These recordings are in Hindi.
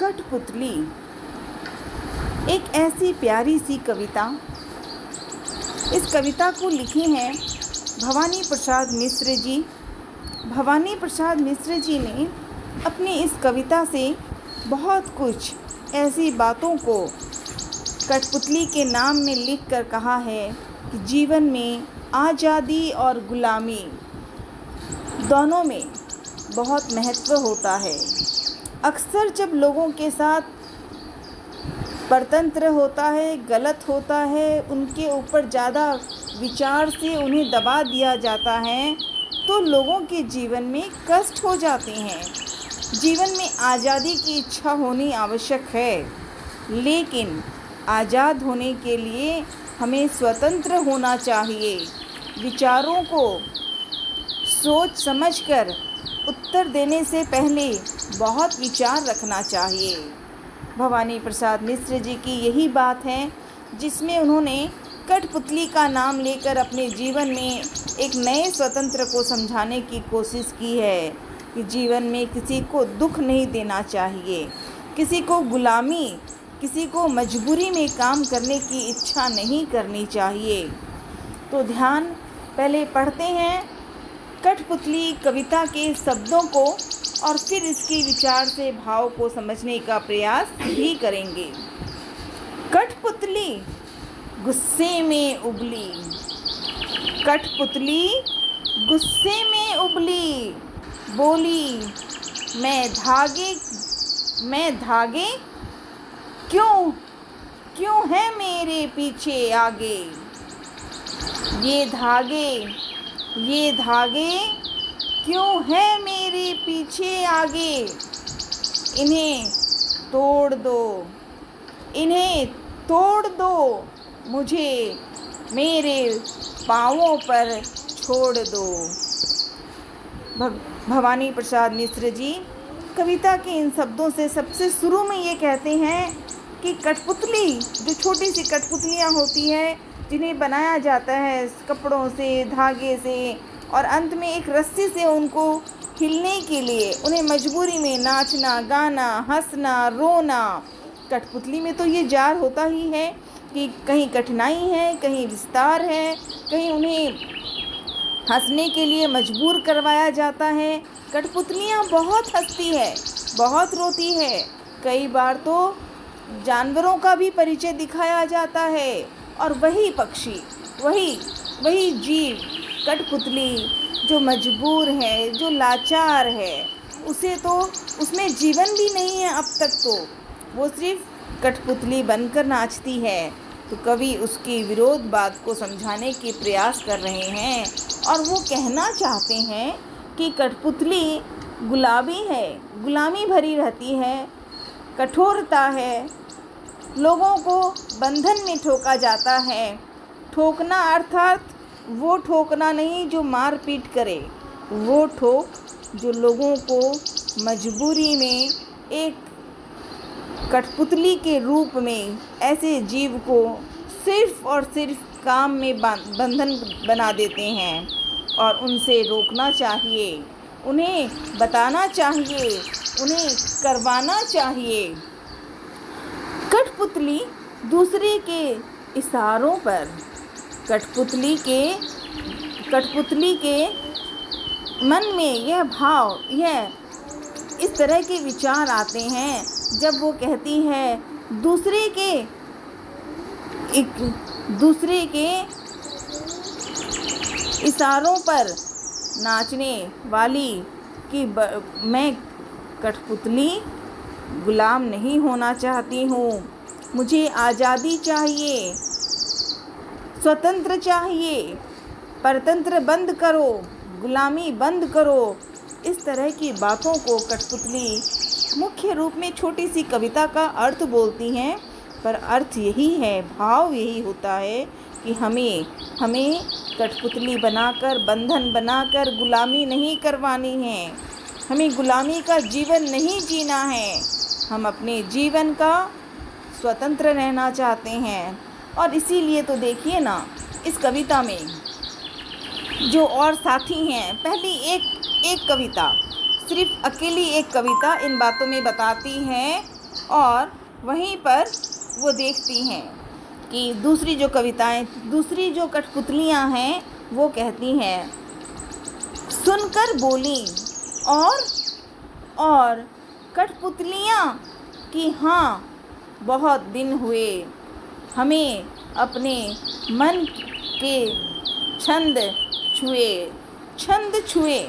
कठपुतली एक ऐसी प्यारी सी कविता। इस कविता को लिखी हैं भवानी प्रसाद मिश्र जी। भवानी प्रसाद मिश्र जी ने अपनी इस कविता से बहुत कुछ ऐसी बातों को कठपुतली के नाम में लिख कर कहा है कि जीवन में आज़ादी और गुलामी दोनों में बहुत महत्व होता है। अक्सर जब लोगों के साथ परतंत्र होता है, गलत होता है, उनके ऊपर ज़्यादा विचार से उन्हें दबा दिया जाता है तो लोगों के जीवन में कष्ट हो जाते हैं। जीवन में आज़ादी की इच्छा होनी आवश्यक है, लेकिन आज़ाद होने के लिए हमें स्वतंत्र होना चाहिए। विचारों को सोच समझकर उत्तर देने से पहले बहुत विचार रखना चाहिए। भवानी प्रसाद मिश्र जी की यही बात है जिसमें उन्होंने कठपुतली का नाम लेकर अपने जीवन में एक नए स्वतंत्र को समझाने की कोशिश की है कि जीवन में किसी को दुख नहीं देना चाहिए, किसी को गुलामी, किसी को मजबूरी में काम करने की इच्छा नहीं करनी चाहिए। तो ध्यान पहले पढ़ते हैं कठपुतली कविता के शब्दों को और फिर इसके विचार से भाव को समझने का प्रयास भी करेंगे। कठपुतली गुस्से में उबली, कठपुतली गुस्से में उबली, बोली मैं धागे क्यों है मेरे पीछे आगे। ये धागे क्यों है मेरे पीछे आगे। इन्हें तोड़ दो, मुझे मेरे पाँवों पर छोड़ दो। भवानी प्रसाद मिश्र जी कविता के इन शब्दों से सबसे शुरू में ये कहते हैं कि कठपुतली, जो छोटी सी कठपुतलियाँ होती है जिन्हें बनाया जाता है कपड़ों से, धागे से, और अंत में एक रस्सी से उनको हिलने के लिए उन्हें मजबूरी में नाचना, गाना, हंसना, रोना। कठपुतली में तो ये जार होता ही है कि कहीं कठिनाई है, कहीं विस्तार है, कहीं उन्हें हंसने के लिए मजबूर करवाया जाता है। कठपुतलियाँ बहुत हंसती है, बहुत रोती है, कई बार तो जानवरों का भी परिचय दिखाया जाता है। और वही पक्षी, वही जीव कठपुतली जो मजबूर है, जो लाचार है, उसमें जीवन भी नहीं है अब तक, तो वो सिर्फ कठपुतली बनकर नाचती है। तो कवि उसकी विरोध बात को समझाने के प्रयास कर रहे हैं और वो कहना चाहते हैं कि कठपुतली गुलाबी है, गुलामी भरी रहती है, कठोरता है, लोगों को बंधन में ठोका जाता है। ठोकना अर्थात वो ठोकना नहीं जो मार पीट करे, वो ठोक जो लोगों को मजबूरी में एक कठपुतली के रूप में ऐसे जीव को सिर्फ और सिर्फ काम में बंधन बना देते हैं। और उनसे रोकना चाहिए, उन्हें बताना चाहिए, उन्हें करवाना चाहिए। कठपुतली दूसरे के इशारों पर, कठपुतली के मन में यह भाव, यह इस तरह के विचार आते हैं जब वो कहती है दूसरे के इशारों पर नाचने वाली कि मैं कठपुतली गुलाम नहीं होना चाहती हूँ, मुझे आज़ादी चाहिए, स्वतंत्र चाहिए, परतंत्र बंद करो, गुलामी बंद करो। इस तरह की बातों को कठपुतली मुख्य रूप में छोटी सी कविता का अर्थ बोलती हैं, पर अर्थ यही है, भाव यही होता है कि हमें कठपुतली बनाकर, बंधन बनाकर गुलामी नहीं करवानी है, हमें गुलामी का जीवन नहीं जीना है, हम अपने जीवन का स्वतंत्र रहना चाहते हैं। और इसीलिए तो देखिए ना, इस कविता में जो और साथी हैं, पहली एक कविता, सिर्फ अकेली एक कविता इन बातों में बताती है और वहीं पर वो देखती हैं कि दूसरी जो कठपुतलियाँ हैं वो कहती हैं, सुनकर बोली और कठपुतलियाँ कि हाँ, बहुत दिन हुए हमें अपने मन के छंद छुए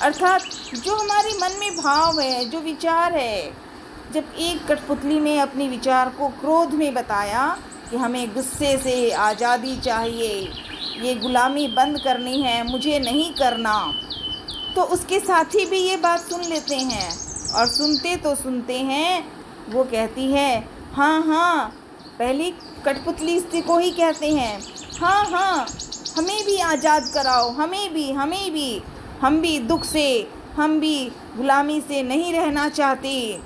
अर्थात जो हमारे मन में भाव है, जो विचार है। जब एक कठपुतली ने अपने विचार को क्रोध में बताया कि हमें गुस्से से आज़ादी चाहिए, ये गुलामी बंद करनी है, मुझे नहीं करना, तो उसके साथी भी ये बात सुन लेते हैं और सुनते हैं। वो कहती है, हाँ, पहली कठपुतली को ही कहते हैं, हाँ, हमें भी आज़ाद कराओ, हमें भी, हम भी दुख से, हम भी गुलामी से नहीं रहना चाहते।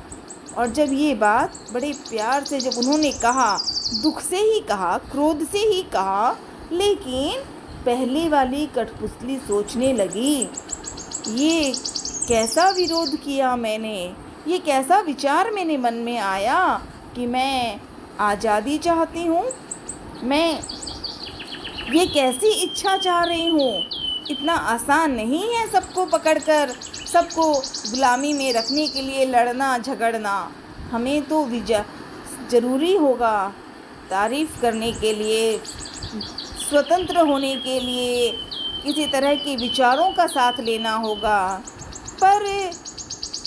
और जब ये बात बड़े प्यार से जब उन्होंने कहा, दुख से ही कहा, क्रोध से ही कहा, लेकिन पहले वाली कठपुतली सोचने लगी, ये कैसा विरोध किया मैंने, ये कैसा विचार मेरे मन में आया कि मैं आज़ादी चाहती हूँ, मैं ये कैसी इच्छा चाह रही हूँ। इतना आसान नहीं है सबको पकड़कर, सबको गुलामी में रखने के लिए लड़ना झगड़ना। हमें तो ज़रूरी होगा तारीफ़ करने के लिए, स्वतंत्र होने के लिए किसी तरह के विचारों का साथ लेना होगा। पर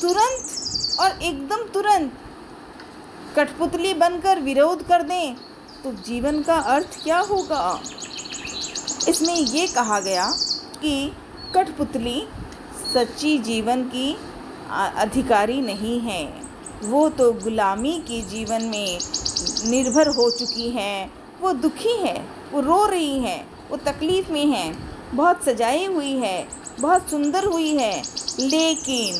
तुरंत और एकदम तुरंत कठपुतली बनकर विरोध कर दें तो जीवन का अर्थ क्या होगा। इसमें ये कहा गया कि कठपुतली सच्ची जीवन की अधिकारी नहीं है, वो तो गुलामी के जीवन में निर्भर हो चुकी है। वो दुखी है, वो रो रही है, वो तकलीफ़ में है, बहुत सजाई हुई है, बहुत सुंदर हुई है, लेकिन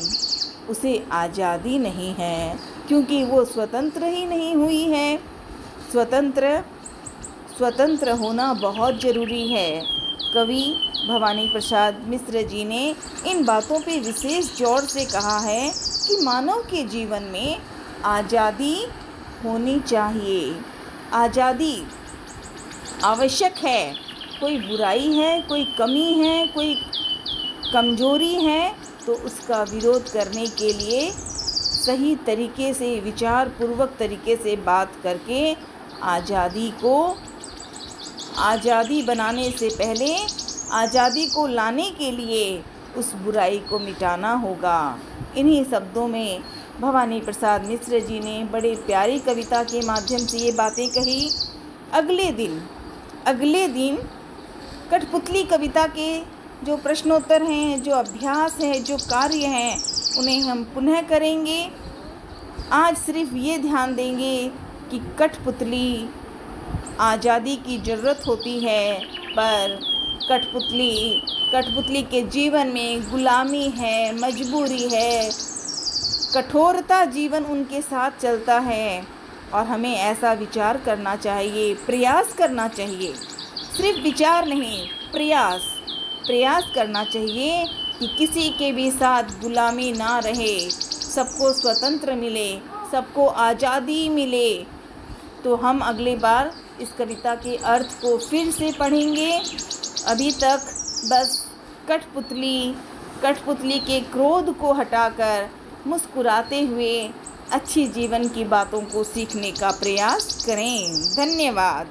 उसे आज़ादी नहीं है क्योंकि वो स्वतंत्र ही नहीं हुई है। स्वतंत्र होना बहुत ज़रूरी है। कवि भवानी प्रसाद मिश्र जी ने इन बातों पे विशेष जोर से कहा है कि मानव के जीवन में आज़ादी होनी चाहिए, आज़ादी आवश्यक है। कोई बुराई है, कोई कमी है, कोई कमज़ोरी है तो उसका विरोध करने के लिए सही तरीके से, विचारपूर्वक तरीके से बात करके आज़ादी बनाने से पहले आज़ादी को लाने के लिए उस बुराई को मिटाना होगा। इन्हीं शब्दों में भवानी प्रसाद मिश्र जी ने बड़े प्यारी कविता के माध्यम से ये बातें कही। अगले दिन कठपुतली कविता के जो प्रश्नोत्तर हैं, जो अभ्यास है, जो कार्य हैं, उन्हें हम पुनः करेंगे। आज सिर्फ ये ध्यान देंगे कि कठपुतली आज़ादी की ज़रूरत होती है, पर कठपुतली के जीवन में गुलामी है, मजबूरी है, कठोरता जीवन उनके साथ चलता है। और हमें ऐसा विचार करना चाहिए, प्रयास करना चाहिए, सिर्फ विचार नहीं, प्रयास करना चाहिए कि किसी के भी साथ गुलामी ना रहे, सबको स्वतंत्र मिले, सबको आज़ादी मिले। तो हम अगली बार इस कविता के अर्थ को फिर से पढ़ेंगे। अभी तक बस कठपुतली के क्रोध को हटाकर मुस्कुराते हुए अच्छी जीवन की बातों को सीखने का प्रयास करें। धन्यवाद।